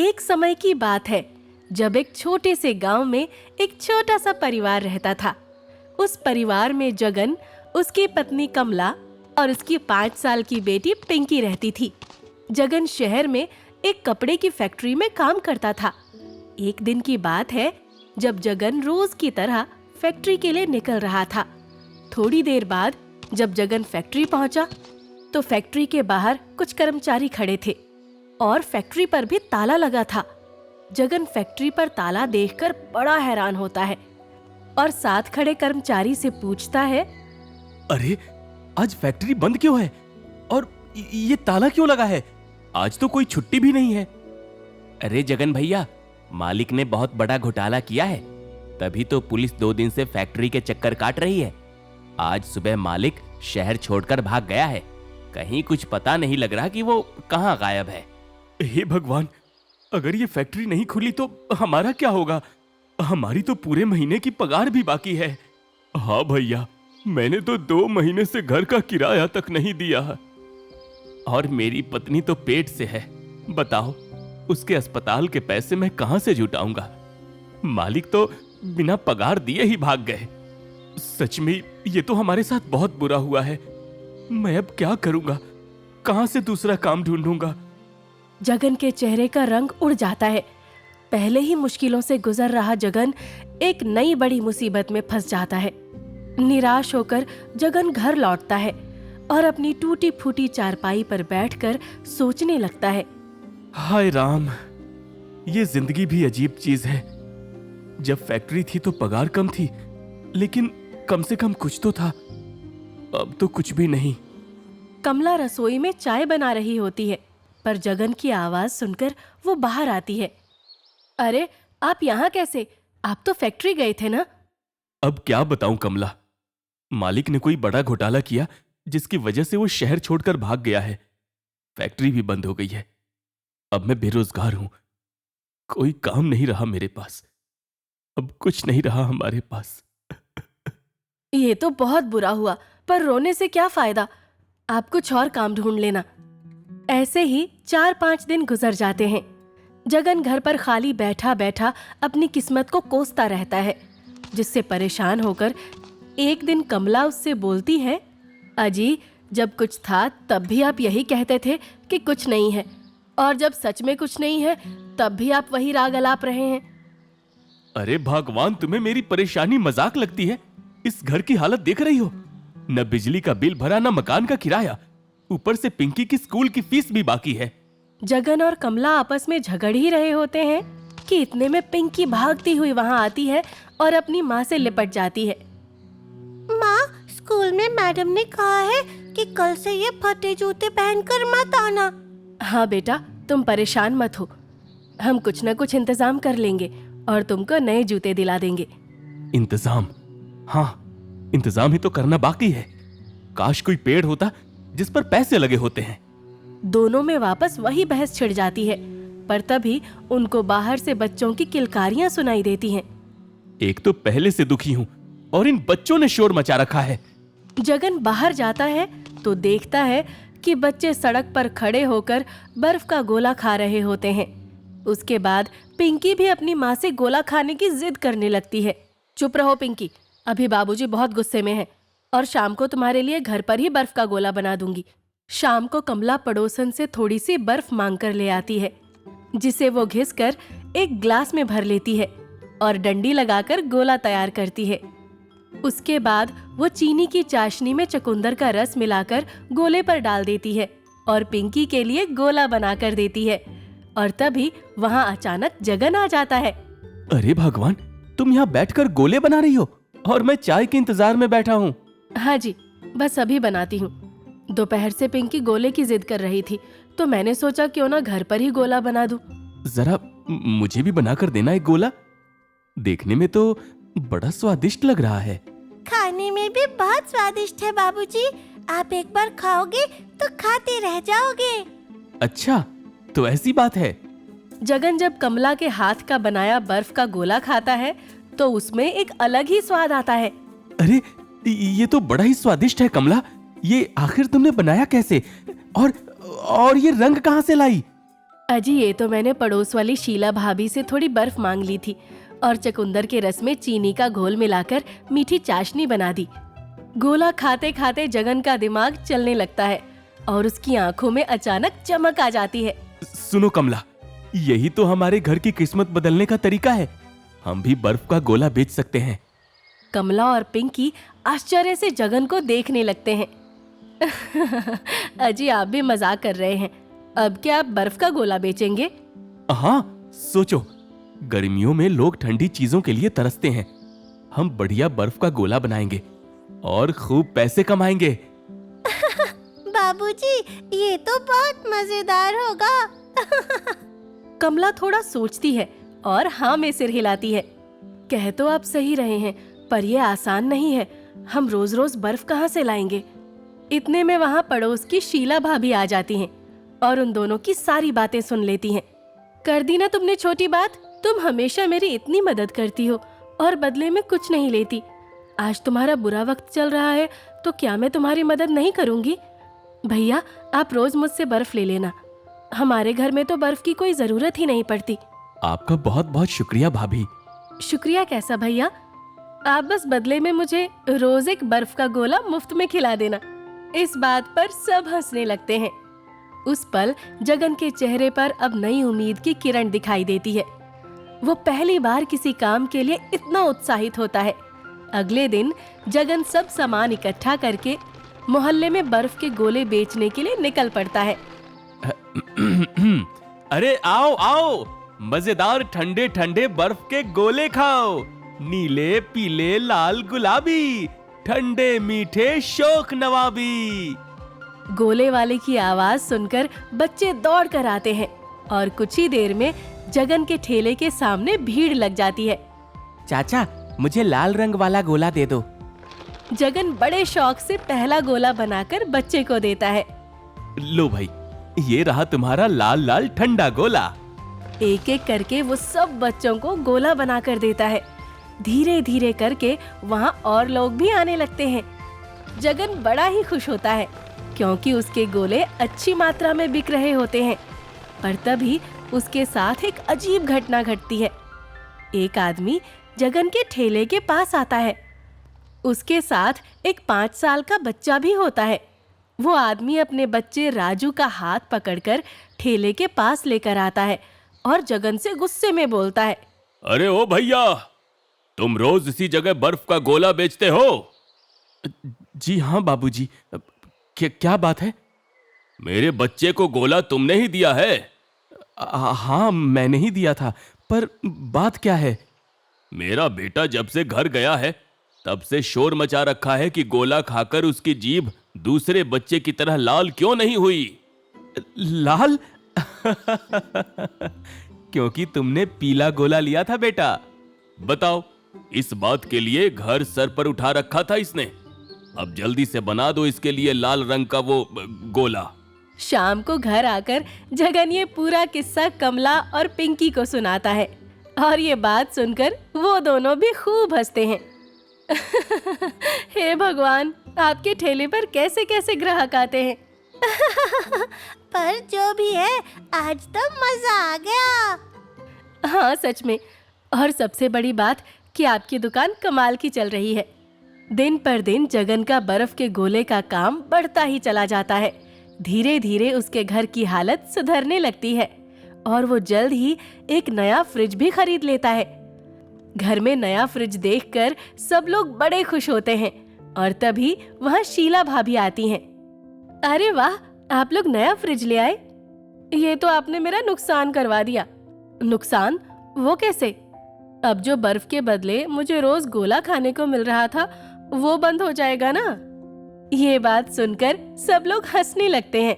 एक समय की बात है जब एक छोटे से गांव में एक छोटा सा परिवार रहता था। उस परिवार में जगन, उसकी पत्नी कमला और उसकी 5 साल की बेटी पिंकी रहती थी। जगन शहर में एक कपड़े की फैक्ट्री में काम करता था। एक दिन की बात है जब जगन रोज की तरह फैक्ट्री के लिए निकल रहा था। थोड़ी देर बाद जब जगन फैक्ट्री पहुंचा तो फैक्ट्री के बाहर कुछ कर्मचारी खड़े थे और फैक्ट्री पर भी ताला लगा था। जगन फैक्ट्री पर ताला देखकर बड़ा हैरान होता है और साथ खड़े कर्मचारी से पूछता है, अरे आज फैक्ट्री बंद क्यों है और ये ताला क्यों लगा है? आज तो कोई छुट्टी भी नहीं है। अरे जगन भैया, मालिक ने बहुत बड़ा घोटाला किया है, तभी तो पुलिस 2 दिन से फैक्ट्री के चक्कर काट रही है। आज सुबह मालिक शहर छोड़कर भाग गया है। कहीं कुछ पता नहीं लग रहा कि वो कहाँ गायब है। हे भगवान, अगर ये फैक्ट्री नहीं खुली तो हमारा क्या होगा? हमारी तो पूरे महीने की पगार भी बाकी है। हाँ भैया, मैंने तो 2 महीने से घर का किराया तक नहीं दिया। और मेरी पत्नी तो पेट से है। बताओ, उसके अस्पताल के पैसे मैं कहां से जुटाऊंगा? मालिक तो बिना पगार दिए ही भाग गए। सच में ये तो हमारे साथ बहुत बुरा हुआ है। मैं अब क्या करूंगा? कहां से दूसरा काम ढूंढूंगा? जगन के चेहरे का रंग उड़ जाता है। पहले ही मुश्किलों से गुजर रहा जगन एक नई बड़ी मुसीबत में फंस जाता है। निराश होकर जगन घर लौटता है और अपनी टूटी फूटी चारपाई पर बैठकर सोचने लगता है, हाय राम, ये जिंदगी भी अजीब चीज है। जब फैक्ट्री थी तो पगार कम थी, लेकिन कम से कम कुछ तो था। अब तो कुछ भी नहीं। कमला रसोई में चाय बना रही होती है, पर जगन की आवाज सुनकर वो बाहर आती है। अरे, आप यहाँ कैसे? आप तो फैक्ट्री गए थे ना? अब क्या बताऊं कमला, मालिक ने कोई बड़ा घोटाला किया जिसकी वजह से वो शहर छोड़कर भाग गया है। फैक्ट्री भी बंद हो गई है। अब मैं बेरोजगार हूं। कोई काम नहीं रहा मेरे पास। अब कुछ नहीं रहा हमारे पास। ये तो बहुत बुरा हुआ, पर रोने से क्या फायदा? आप कुछ और काम ढूंढ लेना। ऐसे ही 4-5 दिन गुजर जाते हैं। जगन घर पर खाली बैठा बैठा अपनी किस्मत को कोसता रहता है, जिससे परेशान होकर एक दिन कमला उससे बोलती है, अजी, जब कुछ था तब भी आप यही कहते थे कि कुछ नहीं है, और जब सच में कुछ नहीं है तब भी आप वही राग अलाप रहे हैं। अरे भगवान, तुम्हें मेरी परेशानी मजाक लगती है? इस घर की हालत देख रही हो? न बिजली का बिल भरा, न मकान का किराया, ऊपर से पिंकी की स्कूल की फीस भी बाकी है। जगन और कमला आपस में झगड़ ही रहे होते हैं कि इतने में पिंकी भागती हुई वहां आती है और अपनी माँ से लिपट जाती है। माँ, स्कूल में मैडम ने कहा है कि कल से ये फटे जूते पहनकर मत आना। हाँ बेटा, तुम परेशान मत हो, हम कुछ न कुछ इंतजाम कर लेंगे और तुमको नए जूते दिला देंगे। इंतजाम? हाँ, इंतजाम ही तो करना बाकी है। काश कोई पेड़ होता जिस पर पैसे लगे होते हैं। दोनों में वापस वही बहस छिड़ जाती है, पर तभी उनको बाहर से बच्चों की किलकारियां सुनाई देती हैं। एक तो पहले से दुखी हूं और इन बच्चों ने शोर मचा रखा है। जगन बाहर जाता है तो देखता है कि बच्चे सड़क पर खड़े होकर बर्फ का गोला खा रहे होते हैं। उसके बाद पिंकी भी अपनी माँ से गोला खाने की जिद करने लगती है। चुप रहो पिंकी, अभी बाबूजी बहुत गुस्से में हैं और शाम को तुम्हारे लिए घर पर ही बर्फ का गोला बना दूंगी। शाम को कमला पड़ोसन से थोड़ी सी बर्फ मांग कर ले आती है, जिसे वो घिसकर एक ग्लास में भर लेती है और डंडी लगाकर गोला तैयार करती है। उसके बाद वो चीनी की चाशनी में चुकंदर का रस मिलाकर गोले पर डाल देती है और पिंकी के लिए गोला बनाकर देती है। और तभी वहाँ अचानक जगन आ जाता है। अरे भगवान, तुम यहाँ बैठकर गोले बना रही हो और मैं चाय के इंतजार में बैठा हूँ। हाँ जी, बस अभी बनाती हूँ। दोपहर से पिंकी गोले की जिद कर रही थी, तो मैंने सोचा क्यों ना घर पर ही गोला बना दूं। जरा मुझे भी बनाकर देना एक गोला। देखने में तो बड़ा स्वादिष्ट लग रहा है। खाने में भी बहुत स्वादिष्ट है बाबूजी। आप एक बार खाओगे तो खाते रह जाओगे। अच्छा, तो ऐसी बात है। जगन जब कमला के हाथ का बनाया बर्फ का गोला खाता है तो उसमें एक अलग ही स्वाद आता है। अरे, ये तो बड़ा ही स्वादिष्ट है कमला। ये आखिर तुमने बनाया कैसे? और ये रंग कहाँ से लाई? अजी ये तो मैंने पड़ोस वाली शीला भाभी से थोड़ी बर्फ मांग ली थी और चुकंदर के रस में चीनी का घोल मिलाकर मीठी चाशनी बना दी। गोला खाते खाते जगन का दिमाग चलने लगता है और उसकी आंखों में अचानक चमक आ जाती है। सुनो कमला, यही तो हमारे घर की किस्मत बदलने का तरीका है। हम भी बर्फ का गोला बेच सकते हैं। कमला और पिंकी आश्चर्य से जगन को देखने लगते हैं। अजी आप भी मजाक कर रहे हैं। अब क्या आप बर्फ का गोला बेचेंगे? हाँ, सोचो, गर्मियों में लोग ठंडी चीजों के लिए तरसते हैं। हम बढ़िया बर्फ का गोला बनाएंगे और खूब पैसे कमाएंगे। बाबूजी, ये तो बहुत मजेदार होगा। कमला थोड़ा सोचती है और हाँ में सिर हिलाती है। कह तो आप सही रहे हैं, पर यह आसान नहीं है। हम रोज रोज बर्फ कहाँ से लाएंगे? इतने में वहाँ पड़ोस की शीला भाभी आ जाती हैं और उन दोनों की सारी बातें सुन लेती हैं। कर दी ना तुमने छोटी बात? तुम हमेशा मेरी इतनी मदद करती हो और बदले में कुछ नहीं लेती। आज तुम्हारा बुरा वक्त चल रहा है तो क्या मैं तुम्हारी मदद नहीं करूंगी? भैया आप रोज मुझसे बर्फ ले लेना। हमारे घर में तो बर्फ की कोई जरूरत ही नहीं पड़ती। आपका बहुत बहुत शुक्रिया भाभी। शुक्रिया कैसा भैया, आप बस बदले में मुझे रोज एक बर्फ का गोला मुफ्त में खिला देना। इस बात पर सब हंसने लगते हैं। उस पल जगन के चेहरे पर अब नई उम्मीद की किरण दिखाई देती है। वो पहली बार किसी काम के लिए इतना उत्साहित होता है। अगले दिन जगन सब सामान इकट्ठा करके मोहल्ले में बर्फ के गोले बेचने के लिए निकल पड़ता है। अरे आओ आओ, मजेदार ठंडे ठंडे बर्फ के गोले खाओ। नीले पीले लाल गुलाबी, ठंडे मीठे शोक नवाबी। गोले वाले की आवाज सुनकर बच्चे दौड़ कर आते हैं और कुछ ही देर में जगन के ठेले के सामने भीड़ लग जाती है। चाचा, मुझे लाल रंग वाला गोला दे दो। जगन बड़े शौक से पहला गोला बनाकर बच्चे को देता है। लो भाई, ये रहा तुम्हारा लाल लाल ठंडा गोला। एक एक करके वो सब बच्चों को गोला बनाकर देता है। धीरे धीरे करके वहाँ और लोग भी आने लगते हैं। जगन बड़ा ही खुश होता है क्योंकि उसके गोले अच्छी मात्रा में बिक रहे होते हैं। पर तभी उसके साथ एक अजीब घटना घटती है। एक आदमी जगन के ठेले के पास आता है। उसके साथ एक 5 साल का बच्चा भी होता है। वो आदमी अपने बच्चे राजू का हाथ पकड़कर ठेले के पास लेकर आता है और जगन से गुस्से में बोलता है, अरे ओ भैया, तुम रोज इसी जगह बर्फ का गोला बेचते हो? जी हाँ बाबूजी। क्या बात है? मेरे बच्चे को गोला तुमने ही दिया है। हाँ, मैंने ही दिया था, पर बात क्या है? मेरा बेटा जब से घर गया है तब से शोर मचा रखा है कि गोला खाकर उसकी जीभ दूसरे बच्चे की तरह लाल क्यों नहीं हुई। लाल? क्योंकि तुमने पीला गोला लिया था बेटा। बताओ, इस बात के लिए घर सर पर उठा रखा था इसने। अब जल्दी से बना दो इसके लिए लाल रंग का वो गोला। शाम को घर आकर जगन ये पूरा किस्सा कमला और पिंकी को सुनाता है और ये बात सुनकर वो दोनों भी खूब हंसते हैं। हे भगवान, आपके ठेले पर कैसे कैसे ग्राहक आते हैं। पर जो भी है, आज तो मजा आ गया। हाँ सच में। और सबसे बड़ी बात कि आपकी दुकान कमाल की चल रही है। दिन पर दिन जगन का बर्फ के गोले का काम बढ़ता ही चला जाता है। धीरे धीरे उसके घर की हालत सुधरने लगती है और वो जल्द ही एक नया फ्रिज भी खरीद लेता है। घर में नया फ्रिज देखकर सब लोग बड़े खुश होते हैं और तभी वहाँ शीला भाभी आती हैं। अरे वाह, आप लोग नया फ्रिज ले आए। ये तो आपने मेरा नुकसान करवा दिया। नुकसान? वो कैसे? अब जो बर्फ के बदले मुझे रोज गोला खाने को मिल रहा था वो बंद हो जाएगा ना। ये बात सुनकर सब लोग हंसने लगते हैं।